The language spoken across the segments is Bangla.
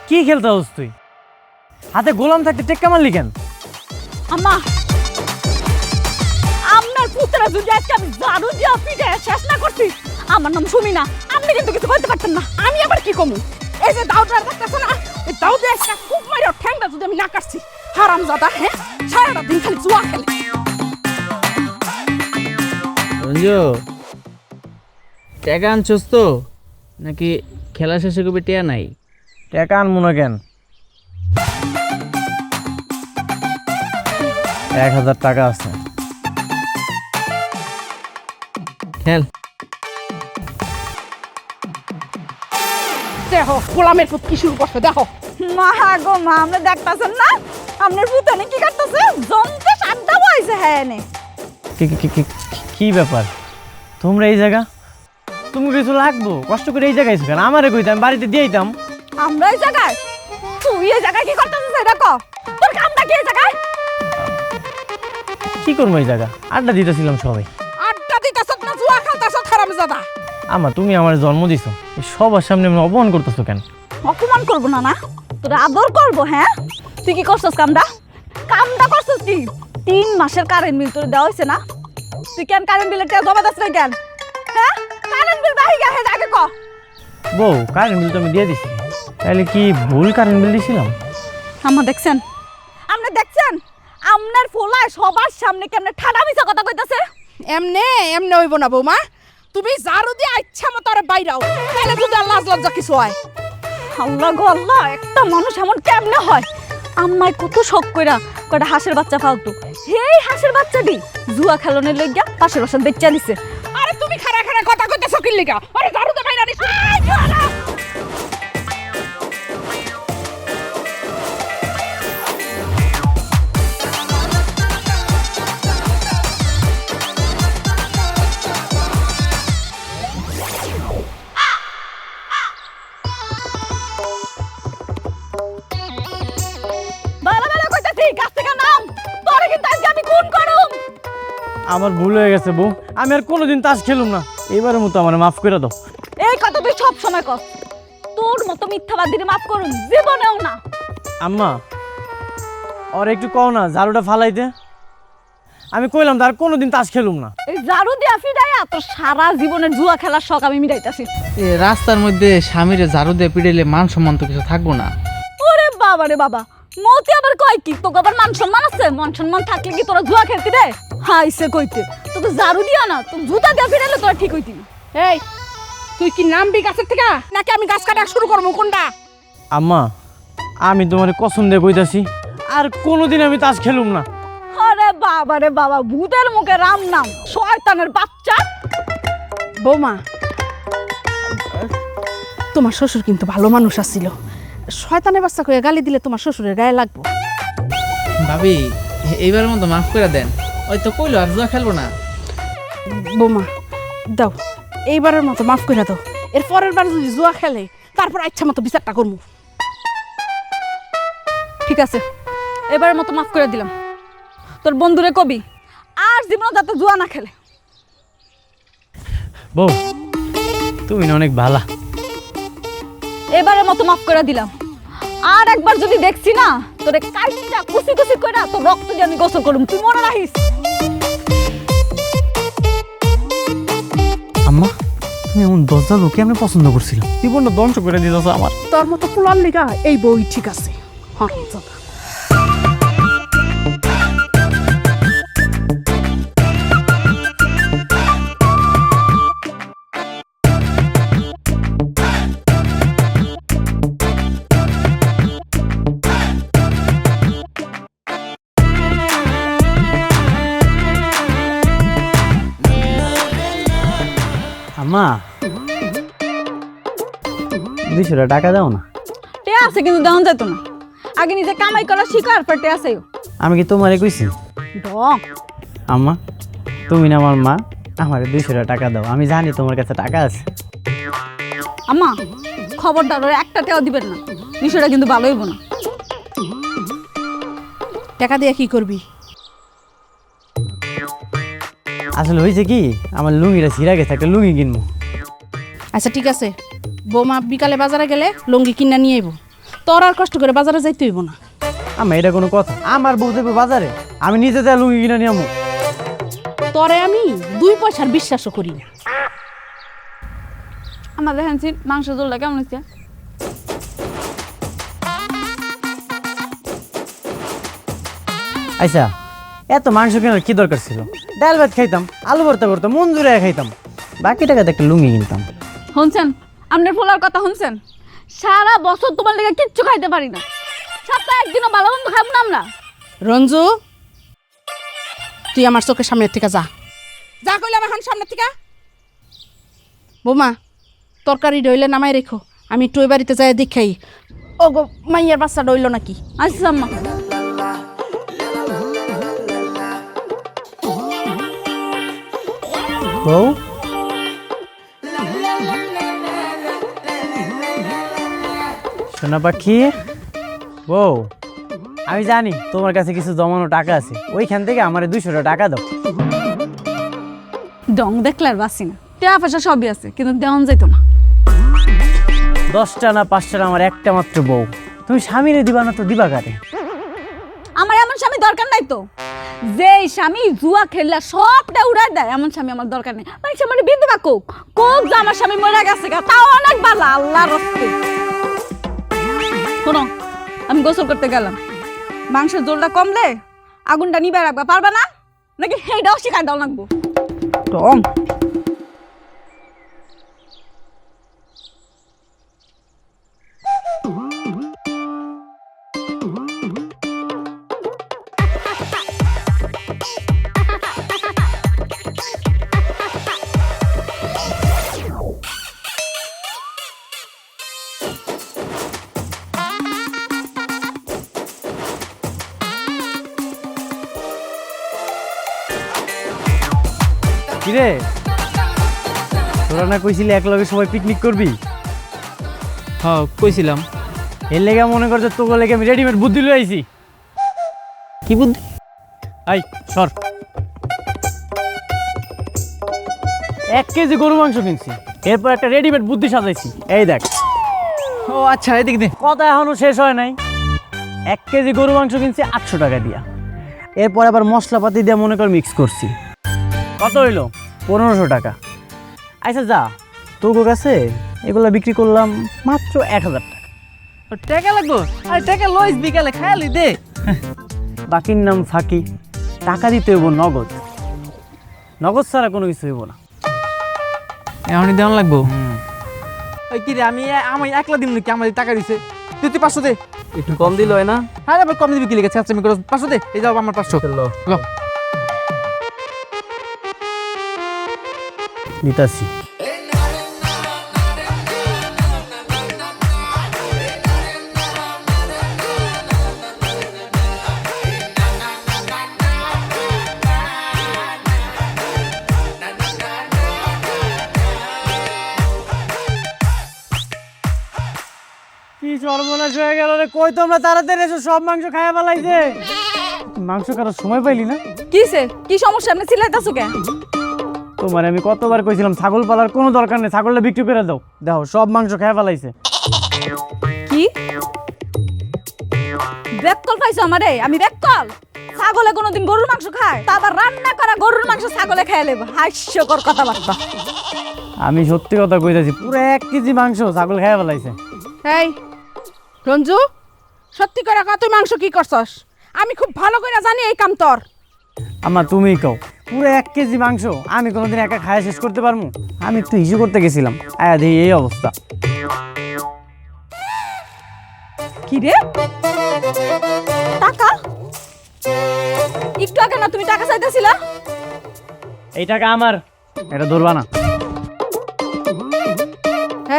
কি খেলতে হস তুই? হাতে গোলাম থাকতে টেক্কা মারলি কেন? আম্মা, আপনার পুত্রা যদি আজকে আমি জারু দিয়া পিঠে শেষ না করছি, আমার নাম সুমিনা, আপনি কিন্তু কিছু করতে পারতেন না। আমি আবার কি কমু? এই যে দাউদার দেখতেছ না, এই দাউদে একটা খুব মাইরা ঠ্যাংটা যদি আমি না কাটছি, হারামজাদা, হ্যাঁ, সারাটা দিন খালি জুয়া খেলে। রঞ্জু, টাকা আনছস তো নাকি খেলা শেষে কবি টিয়া নাই? টাকা আনবো না কেন? 1000 টাকা আছে। খেল। দেখো গোলামের পুত কি শুরু করছে, দেখো। মা গো মা, আমরা দেখতেছেন না আপনার পুতানে কি করতেছে? জমতে সাড্ডা বইছে। হ্যাঁ নে কি ব্যাপার? তোমরা এই জায়গা, তুমি কিছু লাগবো কষ্ট করে এই জায়গায় কেন? আমারে কইতাম, বাড়িতে দিয়ে দিতাম। আমরা এই জায়গায়, তুই এই জায়গায় কি করতেছিস এটা ক? তোর কামটা কি এই জায়গায়? কি করবো এই জায়গা? আড্ডা দিতেছিলাম সবাই। আড্ডা দিতেছ না জুয়া খেলতেছ, হারামজাদা। আমা, তুমি আমার জন্ম দিছো, এই সবার সামনে আমি অপমান করতেছো কেন? অপমান করবো না না, তোর আদর করবো। হ্যাঁ, তুই কি করছিস কামটা? কামটা করছিস কি? 3 মাসের কারেন্ট বিল তোর দেওয়া হয়েছে না? তুই কেন কারেন্ট বিলের টাকা জমা দিস না কেন? হ্যাঁ, কারেন্ট বিল বাহি গেছে, আগে ক। বউ, কারেন্ট বিল তো আমি দিয়ে দিছি, তাহলে কি ভুল কারেন্ট বিল দিছিলাম? আমরা দেখছেন, আপনি দেখছেন আপনার ফোলায় সবার সামনে কেমনে ঠাডা মিছা কথা কইতাছে? এমনে এমনে হইব না বৌমা, তুমি জারু দিয়ে ইচ্ছা মতো আরে বাইরাও, তাহলে যদি লাজ লজ্জা কিছু হয়। আল্লাহ গো আল্লাহ, একটা মানুষ এমন কেমনে হয়? আম্মাই কত শখ কইরা কয়টা হাঁসের বাচ্চা ফালতু, এই হাঁসের বাচ্চাটি জুয়া খেলনের লইগা পাশের বাসার বেচ্চা দিছে। আরে তুমি খাড়া খাড়া কথা কইতেছ কি লিগা? আরে জারু দে বাইরা দিছ। বালা বালা কইতাছি, কাছ থেকে নাম, তোরে কিন্তু আজকে আমি খুন করুম। আমার ভুল হয়ে গেছে বউ, আমি আর কোনোদিন তাস খেলুম না, এবারের মতো আমার মাফ করে দাও। এই কথা তুই সব সময় কর, তোর মতো মিথ্যাবাদীরে মাফ করুম জীবনেও না। আম্মা, ওর একটু কও না ঝাড়ুটা ফালাইতে। আমি কইলাম তার কোনোদিন তাস খেলুম না। এই জারু দিয়া ফিরাইয়া তোর সারা জীবনের জুয়া খেলার শখ আমি মিটাইতাছি। এ রাস্তার মধ্যে স্বামীরে ঝাড়ু দিয়ে পিটাইলে মান সম্মান তো কিছু থাকবো না। ওরে বাবা রে বাবা, মতি আবার কয় কি তোকে আবার মান সম্মান আছে? মান সম্মান থাকলে কি তোরা জুয়া খেলতি রে? হাইছে কইতে তোকে জারু দিয়া না, তুই জুতা দিয়া ফিরাইলে তোরা ঠিক হইতি না। এই তুই কি নামবি গাছের থেকে নাকি আমি গাছ কাটা শুরু করবো কোনটা? আম্মা, আমি তোমার কসম দিয়ে কইতাছি, আর কোনোদিন আমি তাস খেলুম না। আরে বাবা রে বাবা, ভূতের মুখে রাম নাম, শয়তানের বাচ্চা। বৌমা, তোমার শ্বশুর কিন্তু ভালো মানুষ আছিল, শয়তানের বাচ্চা কইয়া গালি দিলে তোমার শ্বশুরের গায়ে লাগবো। ভাবি, এইবারের মতো মাফ করে দেন। ওই তো কইলো আর জুয়া খেলবো না। বৌমা দাও, এইবারের মতো মাফ করে দাও, এর পরের বার যদি জুয়া খেলে তারপর ইচ্ছা মতো বিচারটা করবো। ঠিক আছে, এবারের মতো মাফ করে দিলাম। তোর বন্ধুরে কবি আর জীবনে যাতে জুয়া না খেলে। বউ, তুমি না অনেক ভালা। এবারের মতো মাফ করে দিলাম, আর একবার যদি দেখছি না তোরে কাইটা কুচি কুচি কইরা তোর রক্ত দিয়ে আমি গোসল করুম, তুই মনে রাখিস। আম্মা, তুমি এমন দরজা লোকে আমি পছন্দ করছিলাম, জীবনটা ধ্বংস করে দিতেছ আমার। তোর মতো পোলার লিগা এই বই ঠিক আছে। হ্যাঁ আম্মা, 200 টাকা দাও না। টে আছে কিন্তু দেওয়া যেত না, আগে নিজে কামাই করা শিখো, আর টে আছে। আমি কি তোমারে কইছি? ঢং। আম্মা, তুমি না আমার মা, আমার 200 টাকা দাও, আমি জানি তোমার কাছে টাকা আছে। আম্মা খবরদার, ওরা একটা টেও দিবেন না, বিষয়টা কিন্তু ভালো হইব না। টাকা দিয়ে কি করবি? আসলে হয়েছে কি, আমার লুঙ্গিটা ছিঁড়া গেছে, একটা লুঙ্গি কিনবো। আচ্ছা ঠিক আছে, বৌমা বিকালে বাজারে গেলে লুঙ্গি কিনা নিয়ে আইব। তোর আর কষ্ট করে বাজারে যাইতে হইব না। আম্মা এটা কোনো কথা? আমার বউ দেবে বাজারে, আমি নিজে যা লুঙ্গি কিনে নিয়ে আমু। তোরে আমি 2 পয়সার বিশ্বাসও করি না। আমার দেখেন মাংস ঝোলটা কেমন হচ্ছে? আচ্ছা, এত মাংস কেনার কি দরকার ছিল? ডাল ভাত খাইতাম, আলু ভর্তা করতাম, মন জুড়ে খাইতাম, বাকি টাকাতে একটা লুঙ্গি কিনতাম। শুনছেন আপনার পোলার কথা শুনছেন? সারা বছর তোমার লেগে কিচ্ছু খাইতে পারি না, সপ্তাহে একদিনও ভালো মন্দ খাবো না আমরা। রঞ্জু, তুই আমার চোখের সামনের থেকে যা, যা কইলাম এখন সামনের থেকে। বৌমা, তরকারি ডইলে নামাই রেখো, আমি একটু ওই বাড়িতে যাই দেখাই ও গো মাইয়ার বাচ্চা ডইল নাকি। আচ্ছা আম্মা। বউ, সোনা পাখি, বউ, আমি জানি তোমার কাছে কিছু জমানো টাকা আছে, ওইখান থেকে আমার 200 টাকা দাও। ডং দেখলে আর বাসি না, টাকা পয়সা সবই আছে, কিন্তু দেওয়ান যাইতো না। 10টা না 5টা না, আমার একটা মাত্র বউ, তুমি স্বামীরে দিবা না তো দিবা কারে? আমার এমন স্বামী দরকার নাই তো, যে স্বামী জুয়া খেললে সবটা উড়ায় দেয়, এমন স্বামী আমার দরকার নেই। মানে সে মানে বিধবা কোক কোক যে আমার স্বামী মরে গেছে গা, তাও অনেক ভালো আল্লাহর রস্তে। শোনো, আমি গোসল করতে গেলাম, মাংসের জোলটা কমলে আগুনটা নিবে রাখবা, পারবা না নাকি সেইটাও শিখাই দাও লাগবো? টং কিরে, তোরা না কইছিলি একলগে সবাই পিকনিক করবি? হ্যাঁ কইছিলাম। এর লেগে মনে কর যে তোকে লেগে আমি রেডিমেড বুদ্ধি লই আইছি। কি বুদ্ধি? আই সর, 1 কেজি গরু মাংস কিনছি, এরপর একটা রেডিমেড বুদ্ধি সাজাইছি, এই দেখ। ও আচ্ছা, এদিকে দে। কথা এখনো শেষ হয় নাই। 1 কেজি গরু মাংস কিনছি 800 টাকা দিয়া, এরপর আবার মশলাপাতি দিয়ে মনে কর মিক্স করছি। কত হইলো? 1500 টাকা। আচ্ছা যা, তোর কাছে এগুলো বিক্রি করলাম মাত্র 1000 টাকা। টাকা লাগবো? আরে টাকা লইস বিকালে খায়ালি দে। বাকির নাম ফাঁকি, টাকা দিতে হইব নগদ, নগদ ছাড়া কোনো কিছু হইব না। এমনই দেওয়ান লাগবো? ওই কি রে, আমি একলা দিন নাকি? আমার টাকা দিছে, তুই 500 দে। একটু কম দিল হয় না? হ্যাঁ আবার কম দিবি কি লিখেছে? আচ্ছা আমি 500 দে, এই যাও আমার 500 লো। নিতাছি। কি সর্বনাশ হয়ে গেল রে, কই তোমরা তাড়াতাড়ি এসো, সব মাংস খাইয়া ফেলাইছে। মাংস কাটার সময় পাইলি না? কিসে কি সমস্যা? আপনি চিল্লাইতাছো কেন? তোমার আমি কতবার কইছিলাম ছাগল পালার কোনো দরকার নেই, ছাগলটা বিক্রি করে দাও। দেখো সব মাংস খাইয়া ফেলাইছে। কি বেককল পাইছো আমারে? আমি বেককল? ছাগলে কোনোদিন গরুর মাংস খায়? তা আবার রান্না করা গরুর মাংস ছাগলে খেয়ে নেব? হাস্যকর কথাবার্তা। আমি সত্যি কথা কইতাছি, পুরো 1 কেজি মাংস ছাগল খাইয়া ফেলাইছে। এই রঞ্জু, সত্যি করে কত মাংস কি করছস? আমি খুব ভালো করে জানি এই কাম তোর। আম্মা তুমিই কও, পুরো 1 কেজি মাংস আমি কোনোদিন একা খায়া শেষ করতে পারবো? আমি একটু হিসু করতে গেছিলাম, আয়া দেখি এই অবস্থা। কি রে টাকা? একটু আগে না তুমি টাকা চাইতেছিলা? এই টাকা আমার, এটা ধরবা না।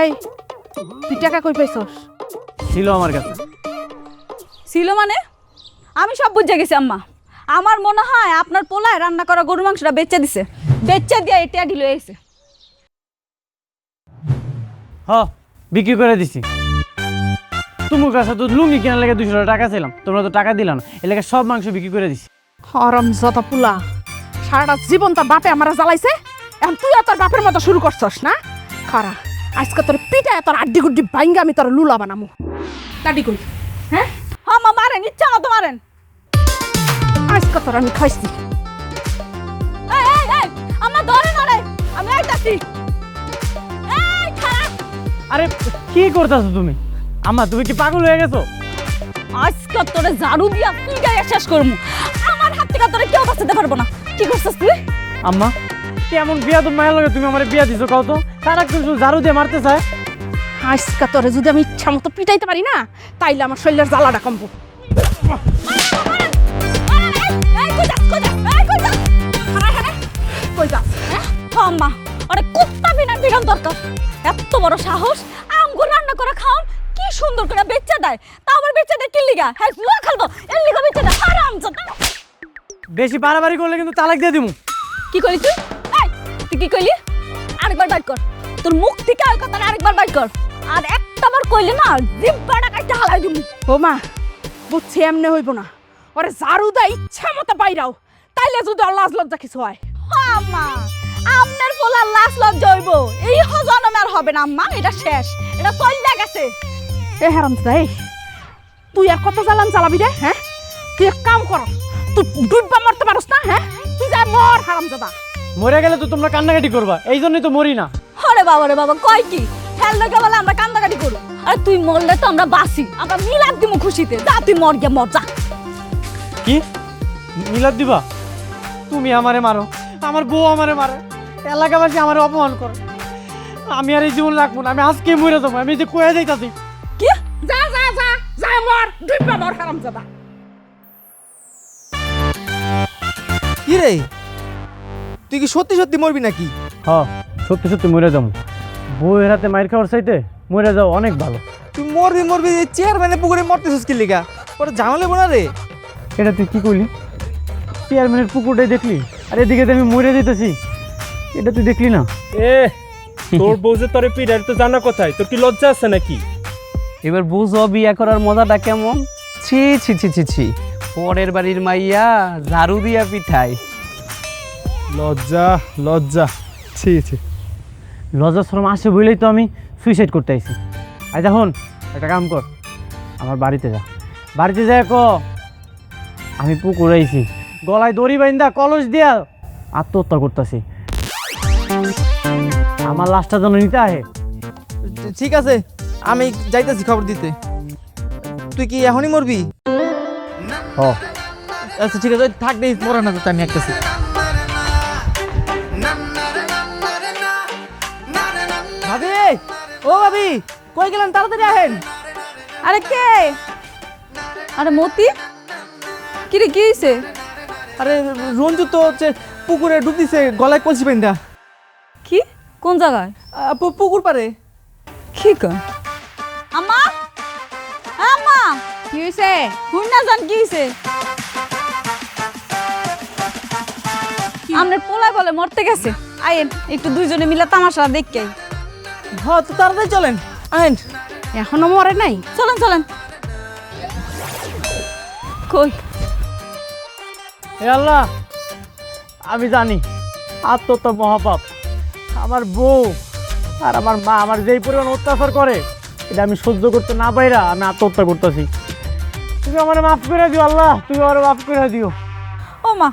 এই তুই টাকা কই পাইছস? ছিল আমার কাছে। ছিল মানে? আমি সব বুঝে গেছি আম্মা। আমার মনে হয় আপনার পোলায় রান্না করা গরুর মাংসটা বেচে দিছে, বেচে দিয়ে এটা ঢিলে এসে। হ, বিক্রি করে দিছি। তোমার কাছে তো লুঙ্গি কেনার লেগে 200 টাকা ছিলাম, তোমরা তো টাকা দিলা না, এর লেগে সব মাংস বিক্রি করে দিছি। হারামজাদা পুলা, সারাটা জীবন তোর বাপে আমারে জ্বালাইছে, এখন তুই তোর বাপের মতো শুরু করছস না? খারা আজকে তোর পিটায় তোর আড্ডি গুড্ডি ভাঙ্গা আমি তোর লুলা বানামু। দাদি কই? হ্যাঁ, আম্মা মারেন, ইচ্ছা মতো মারেন। আজকে তোর আমি খাইছি। এই এই এই আম্মা ধরে নড়ে, আমি আইতাছি। এই খারাপ, আরে কি করতেছো তুমি? আম্মা তুমি কি পাগল হয়ে গেছো? আজকে তোরে ঝাড়ু দিয়া পিটাইয়া শেষ করমু। আমার হাত থেকে তোরে কেউ বাঁচাতে পারবো না। কি করছিস তুই? আম্মা কেমন বিয়া তো মায়ের লগে তুমি আমার বিয়া দিছো কও তো? সারাক্ষণ শুধু ঝাড়ু দিয়ে মারতে চায়। আজকে তোরে যদি আমি ইচ্ছা মতো পিটাইতে পারি না, তাইলে আমার শরীরের জ্বালাটা কমবো। এই কই যাস, কই যাস, এই কই যাস? হারাই হারাই কই যাস? হ্যাঁ আম্মা, আরে কুত্তা বিনা বিরান দরকার। এত বড় সাহস, আমগুর রান্না করে খাওন কি সুন্দর করে বেচা দেয়। তা আবার বেচা দেয় কি লিগা? হ্যাঁ জুয়া খেলবো, এর লিগা বেচা দেয়। হারামজাদা। বেশি বাড়াবাড়ি করলে কিন্তু তালাক দিয়ে দিমু। কি কইলি তুই? এই তুই কি কইলি? আরেকবার বাইট কর, তোর মুখ থেকে আর কথা আরেকবার বাইট কর। আর একটাবার কইলি না জিব্বাটা কাটতে হালাই দিমু। ও মা, বুঝছি এমনি হইব না। ওরে ঝাড়ু দা ইচ্ছা মতো বাইরাও, তাইলে যদি আর লাজ লজ্জা কিছু হয়। আম্মা, আপনার পোলার লাশ লজ্জা হইব এই জন্মে আর হবে না আম্মা, এটা শেষ, এটা চলে গেছে। এ হারামজাদা, এই তুই আর কত জ্বালান চালাবি রে? হ্যাঁ, তুই এক কাম কর, তুই ডুববা মরতে পারস না? হ্যাঁ, তুই যা মর হারামজাদা। মরে গেলে তো তোমরা কান্নাকাটি করবা, এই জন্যই তো মরি না। আরে বাবা রে বাবা, কয় কি খেল দেখে বলে আমরা কান্দাকাটি করু? আর তুই মরলে তো আমরা বাসি, আমরা মিলাদ দিমু খুশিতে। যা তুই মর গিয়া মর যা। কি মিলাদ দিবা? তুমি আমারে মারো, আমার বউ আমারে মারে, এলাকাবাসী আমারে অপমান করে। আমি আর এই জীবন রাখবো না, আমি আজকে মরে যাবো। আমি যে কয়ে যাইতাছি। কি? যা যা যা যা মর, ডুববা মর হারামজাদা। কি রে, তুই কি সত্যি সত্যি মরবি নাকি? হ, সত্যি সত্যি মরে যাবো। বউয়ের হাতে মাইর খাওয়ার চাইতে মরে যাও অনেক ভালো। তুই মরবি মরবি, চেয়ারম্যানে পুকুরে মরতেছিস কি লিগা? ওরা ঝামেলা বোনা রে। এটা তুই কি করলি? চেয়ারম্যানের পুকুরটাই দেখলি, আর এদিকে তো আমি মরে যেতেছি। এটা তুই দেখলি না? এ তোর বউ যে তোরে পিড়ার তো জানা কোথায়, তোর কি লজ্জা আছে নাকি? এবার বুঝো বিয়া করার মজাটা কেমন। ছি ছি ছি ছি ছি, পরের বাড়ির মাইয়া ঝাড়ু দিয়া পিঠায়। লজ্জা লজ্জা, ছি ছি। লজ্জা শরম আসে বলেই তো আমি সুইসাইড করতে আইছি। আচ্ছা এখন একটা কাম কর, আমার বাড়িতে যা। বাড়িতে যায় ক আমি পুকুর আইছি, গলায় দড়ি বাইন্দা কলস দিয়া আত্মহত্যা করতেছি। আমার লাশটা যেন নিতে আহে। ঠিক আছে, আমি যাইতেছি খবর দিতে। তুই কি এখনই মরবি? হ, আচ্ছা ঠিক আছে, থাক দেই, মরে না তো, আমি একটাছি। ভাবি, ও ভাবি, কই গেলেন? তাড়াতাড়ি আহেন। আরে কে? আরে মতি, কি রে কি হইছে? আরে রঞ্জু তো হচ্ছে পুকুরে ডুব দিছে, গলায় কলসি বাইন্দা। কি কোন জায়গায়? পুকুর পারে। কি কর? আম্মা, আম্মা, কি হইছে? হুন না জান কি হইছে? আমনের পোলায় বলে মরতে গেছে। আইন একটু দুইজনে মিলে তামাশা দেখকে। হ্যাঁ তো তাড়াতাড়ি চলেন, আহেন। এখনো মরে নাই? চলেন চলেন। কই? হে আল্লাহ, আমি জানি আত্মহত্যা মহাপাপ। আমার বউ আর আমার মা আমার যেই পরিমাণ অত্যাচার করে, এটা আমি সহ্য করতে না পাইরা আমি আত্মহত্যা করতেছি। তুমি আমার মাফ করে দিও আল্লাহ, তুমি আমার মাফ করে দিও। ও মা,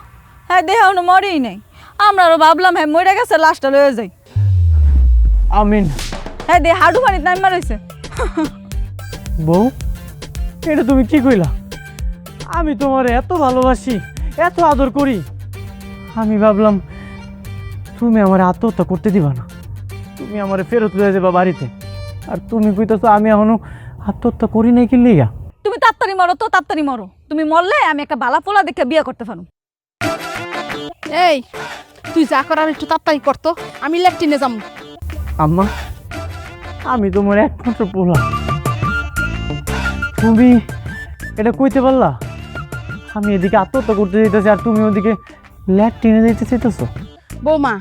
হ্যাঁ দেহ মরেই নাই। আমরাও ভাবলাম হ্যাঁ মরে গেছে, লাশটা লয়ে যাই। আমিন। হ্যাঁ দে হাডু পানিতে নাইমা রইছে। বউ, এটা তুমি কি কইলা? আমি তোমার এত ভালোবাসি, এত আদর করি, আমি ভাবলাম তুমি আমার আত্মহত্যা করতে দিবা না, তুমি আমার ফেরত লয়ে যাবা বাড়িতে। আর তুমি কইতেছো আমি এখনো আত্মহত্যা করি নাই কি লিগা? তুমি তাড়াতাড়ি মরো তো, তাড়াতাড়ি মরো। তুমি মরলে আমি একটা বালা পোলা দেখে বিয়ে করতে পারো। এই তুই যা করার একটু তাড়াতাড়ি করতো, আমি ল্যাট্রিনে যাবো। আম্মা, আমি তোমার একমাত্র পোলা, তুমি এটা কইতে পারলা? আমি এদিকে আত্মহত্যা করতে যেতেছি আর তুমি ওদিকে ল্যাট্রিনে যেতে চাইতেছো। বৌমা,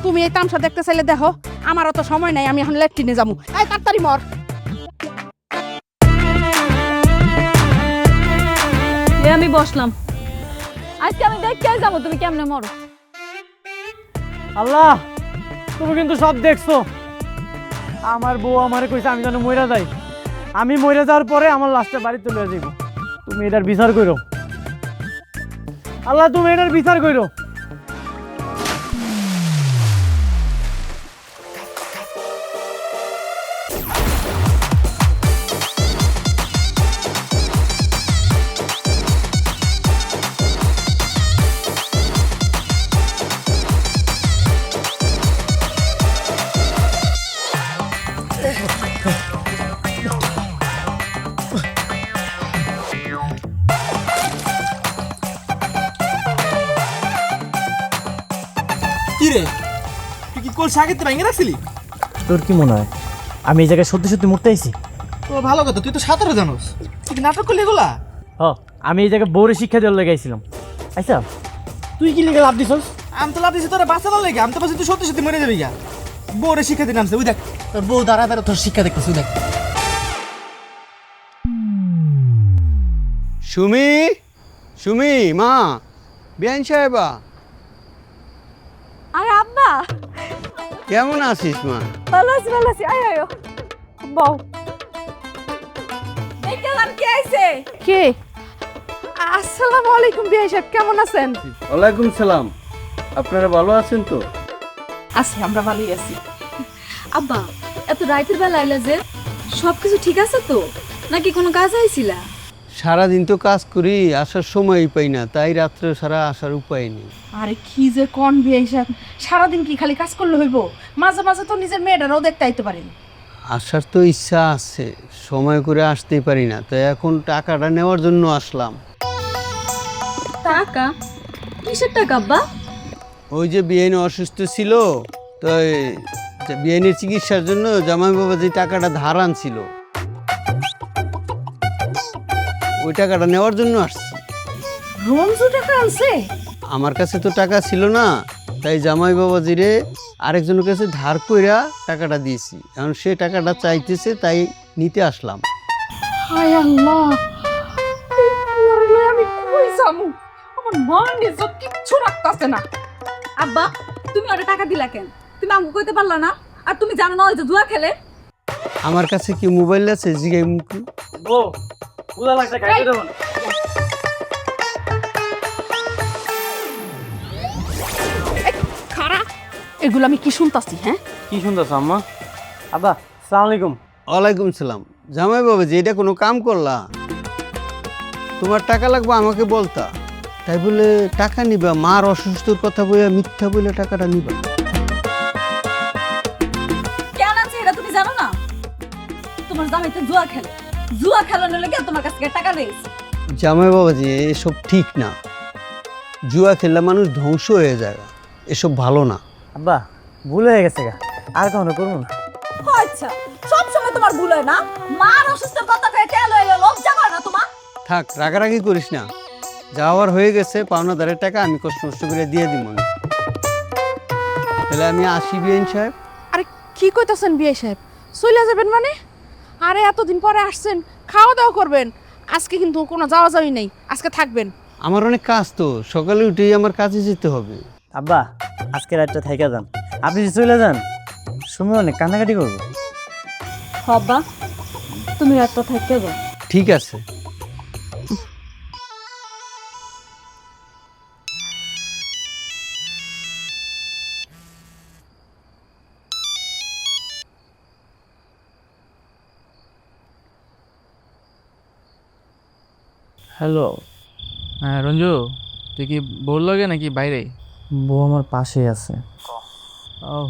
তুমি এই তামসা দেখতে চাইলে দেখো, আমারও তো সময় নাই, আমি এখন ল্যাট্রিনে যাবো। এই তাড়াতাড়ি মর। আমি বসলাম, আজকে আমি দেখতে যাবো তুমি কেমনে মরো। আল্লাহ, তুমি কিন্তু সব দেখছো। আমার বউ আমারে কইছে আমি যেন মইরা যাই, আমি মইরা যাওয়ার পরে আমার লাশটা বাড়িতে লয়ে যাইব। তুমি এটার বিচার করো আল্লাহ, তুমি এটার বিচার করো। কি রে, তুই কি কোল সাগেতে ভেঙে রাখছিলি? তোর কি মনে হয় আমি এই জায়গায় সত্যি সত্যি মরতে আইছি? তো ভালো কথা, তুই তো সাঁতারে জানোস, তুই কি নাটক করলি এগুলা? হ, আমি এই জায়গায় বউরে শিক্ষা দেওয়ার লেগে আইছিলাম। আচ্ছা তুই কি লিখে লাভ দিছস? আমি তো লাভ দিছি তোরা বাঁচানোর লেগে, আমি তো বলছি তুই সত্যি সত্যি মরে যাবি গা। বউরে শিক্ষা দিতে নামছে, ওই দেখ তোর বউ দাঁড়া দাঁড়া তোর শিক্ষা দেখতেছে, দেখ। সুমি, সুমি মা, বিয়ান সাহেবা আরে আব্বা, কেমন আছিস মা? ভালো আছি আয় আয় বউ। দেখলাম কে আইছে। কে? আসসালামু আলাইকুম বিআই সাহেব, কেমন আছেন? ওয়ালাইকুম সালাম। আপনারা ভালো আছেন তো? আছি, আমরা ভালোই আছি। আব্বা, এত রাতের বেলা আইলা যে, সবকিছু ঠিক আছে তো নাকি কোনো কাজ আইছিলা? সারাদিন তো কাজ করি, আসার সময়ই পাই না, তাই রাত্রে সারা আসার উপায় নেই। আরে কি যে কোন বিআই সাহেব, সারাদিন কি খালি কাজ করলে হইব? মাঝে মাঝে তো নিজের মেয়েটারও দেখতে আইতে পারেন। আসার তো ইচ্ছা আছে, সময় করে আসতেই পারি না, তাই এখন টাকাটা নেওয়ার জন্য আসলাম। টাকা? কিসের টাকা আব্বা? ওই যে বিআইন অসুস্থ ছিল, তো বিআইনের চিকিৎসার জন্য জামাই বাবা যে টাকাটা ধার আনছিল, ওই টাকাটা নেওয়ার জন্য আসছি। রঞ্জু টাকা আনছে? আমার কাছে তো টাকা ছিল না, তাই জামাই বাবাজিরে আরেকজনের কাছে ধার কইরা টাকাটা দিয়েছি, এখন সে টাকাটা চাইতেছে, তাই নিতে আসলাম। হায় আল্লাহ, এই পুয়ারে লয়ে আমি কই যামু? আমার মা নিজে কিচ্ছু রাখতাছে না। আব্বা, তুমি ওরে টাকা দিলা কেন? তুমি আমাকে কইতে পারলা না? আর তুমি জানো না ওই যে জুয়া খেলে? আমার কাছে কি মোবাইল আছে? জিগাই মুখি। বউ বুঝা লাগছে খাইতে দেব না। খারা, এগুলো আমি কি শুনতাছি? হ্যাঁ, কি শুনতেছ আম্মা? আব্বা আসসালামু আলাইকুম। ওয়ালাইকুম সালাম। জামাই বাবাজি, এটা কোনো কাম করলা? তোমার টাকা লাগবে আমাকে বলতা, তাই বলে টাকা নিবা? মার অসুস্থর কথা বলে মিথ্যা বলে টাকাটা নিবা? কেন আছে এটা তুমি জানো না? তোমার জামাই তো জুয়া খেলে, জুয়া খেলানোর লেগে তোমার কাছ থেকে টাকা দিয়েছে। জামাই বাবাজি, এসব ঠিক না। জুয়া খেললে মানুষ ধ্বংস হয়ে যায়, এসব ভালো না। আব্বা ভুল হয়ে গেছে গা, আর কখনো করবো না। আচ্ছা, সব সময় তোমার ভুল হয় না? মার অসুস্থ কথা কয়ে তেল হইলো, লজ্জা করে না তোমার? থাক, রাগারাগি করিস না, যাওয়ার হয়ে গেছে, পাওনাদারের টাকা আমি কষ্ট কষ্ট করে দিয়ে দিব। তাহলে আমি আসি বিআইন সাহেব। আরে কি কইতাছেন বিআই সাহেব? চলে যাবেন মানে? আরে এতদিন পরে আসছেন, খাওয়া দাওয়া করবেন। আজকে কিন্তু কোনো যাওয়া যাওয়াই নেই, আজকে থাকবেন। আমার অনেক কাজ তো, সকালে উঠেই আমার কাজে যেতে হবে। আব্বা আজকে রাতটা থাইকা যান, আপনি যদি চলে যান সময় অনেক কান্নাকাটি করবো। আব্বা, তুমি রাতটা থাকতে যাও। ঠিক আছে। হ্যালো। হ্যাঁ রঞ্জু, তুই কি বল লাগে নাকি বাইরে? বউ আমার পাশেই আছে।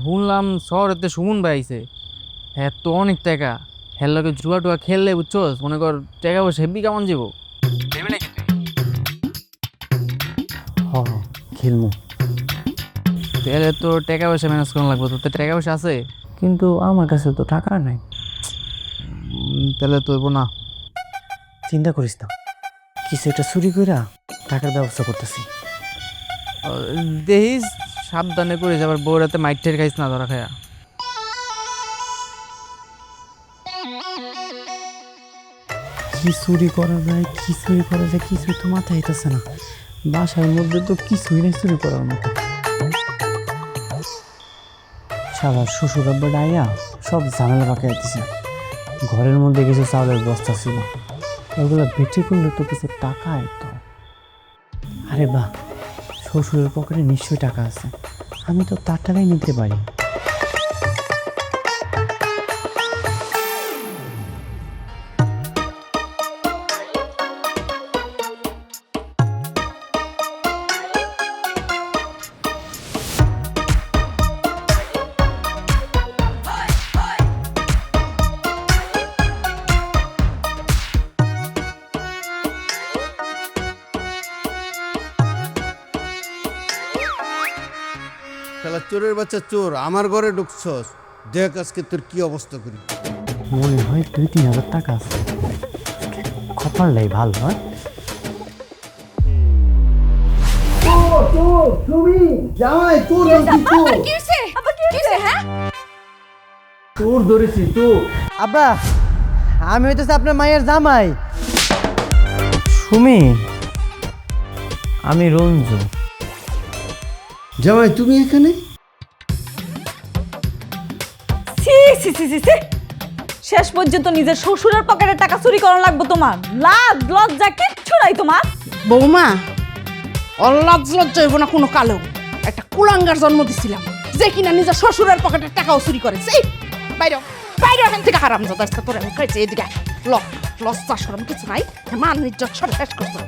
শুনলাম শহরেতে সুমন ভাই আইছে, হ্যাঁ তো অনেক টাকা, হ্যাঁ লোকে জুয়া টুয়া খেললে বুঝছোস, মনে কর টাকা পয়সা হেব্বি কেমন যাবো। নাকি হ খেলমু, তাহলে তো টাকা পয়সা ম্যানেজ করা লাগবে। তোর তো টাকা পয়সা আছে? কিন্তু আমার কাছে তো টাকা নাই। তাহলে তো না, চিন্তা করিস না, কিছু একটা চুরি কইরা টাকার ব্যবস্থা করতেছি। দেখিস সাবধানে করিস, আবার বউরাতে মাইটের খাইস না ধরা খায়া। কি চুরি করা যায়, কি চুরি করা যায়, কিছুই তো মাথায় আইতাছে না। বাসার মধ্যে তো কিছুই নেই চুরি করার মতো। শালার শ্বশুর আব্বা ডাইয়া সব ঝামেলা পাকিয়ে দিছে। ঘরের মধ্যে কিছু চাউলের বস্তা ছিল, ওগুলো বিক্রি করলে তো কিছু টাকা তো। আরে বাহ, শ্বশুরের পকেটে নিশ্চয়ই টাকা আছে, আমি তো তার টাকাই নিতে পারি। শালা চোরের বাচ্চা চোর, আমার ঘরে ঢুকছস, দেখ আজকে তোর কি অবস্থা করি। মনে হয় 2-3 হাজার টাকা আছে, কপালটাই ভালো। হয় জামাই তোর কি হইছে আবার কি হইছে হ্যাঁ? তোর ধরেছি তো। আব্বা, আমি হইতেছে আপনার মায়ের জামাই সুমি, আমি রঞ্জু। জামাই তুমি এখানে? ছি ছি ছি ছি ছি। শেষ পর্যন্ত নিজের শ্বশুরের পকেটের টাকা চুরি করা লাগবে তোমার? লাজ লজ্জা কিচ্ছু নাই তোমার। বৌমা, অল্লাজ লজ্জা হইব না কোনো কালেও। একটা কুলাঙ্গার জন্ম দিছিলাম যে কিনা নিজের শ্বশুরের পকেটের টাকাও চুরি করে। সেই বাইরে বাইরে এখান থেকে হারাম যাদা তোর আমি খাইছে। এদিকে লজ্জা সরম কিছু নাই, মান ইজ্জত সব শেষ করছো।